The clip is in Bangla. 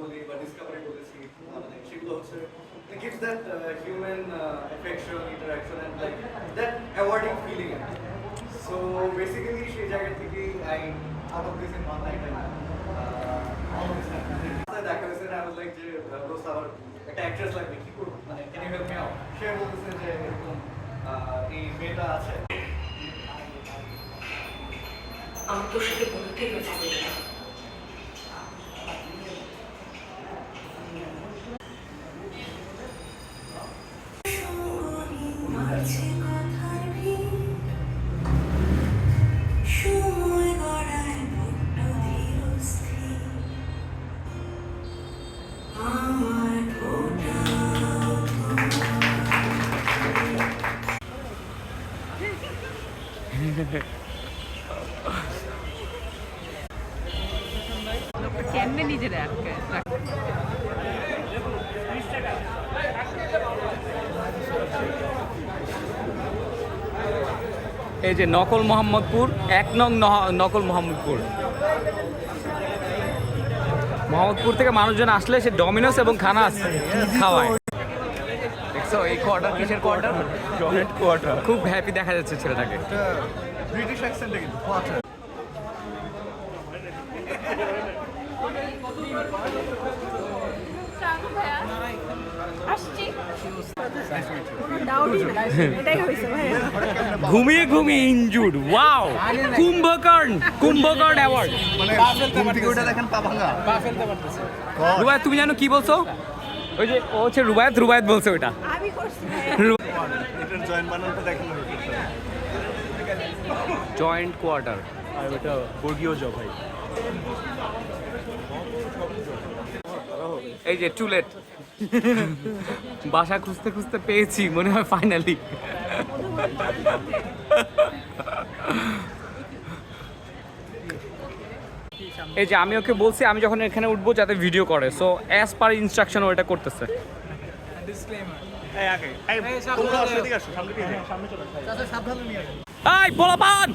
বলি বা ডিসকভারি বলেছি মানে সেগুলো হচ্ছে gives that human affection, interaction and like that awarding feeling. So basically সেই জায়গা থেকে I out of this in one night and all of this happened. দেখা হয়েছে I was like যে দোস্ত আমার একটা অ্যাক্ট্রেস লাগবে কি করবো মানে can you help me out? সে বলতেছে যে এরকম এই মেয়েটা আছে আমার তোর সাথে বন্ধুত্বের কথা বললাম। কেমনে নিজের আটকে এই যে নকল মোহাম্মদপুর ১ নং নকল মোহাম্মদপুর থেকে মানুষজন আসলে সে ডমিনোস এবং খানা খাওয়ায়। দেখছো এই কোয়ার্টার কিসের কোয়ার্টার? জয়েন্ট কোয়ার্টার খুব হ্যাপি দেখা যাচ্ছে ছেলেটাকে। ব্রিটিশ অ্যাকসেন্টে কিন্তু কোয়ার্টার ঘুমিয়ে ঘুমিয়ে ইনজুর্ড। Wow, Kumbhakarna award. মানে ঘুম থেকে উঠে দেখেন পা ভাঙা রুবায়েত তুমি জানো কি বলছো? ওই যে ও হচ্ছে রুবায়েত বলছে ওইটা। এটার জয়েন্ট বানানটা দেখেন জয়েন্ট কোয়ার্টার আর ওটা বর্গীয় জ ভাই এই যে টুলেট বাসা খুঁজতে খুঁজতে পেয়েছি মনে হয় ফাইনালি। এই যে আমি ওকে বলছি আমি যখন এখানে উঠবো যাতে ভিডিও করে, সো অ্যাজ পার ইনস্ট্রাকশন ওটা করতেছে। এই পোলাপান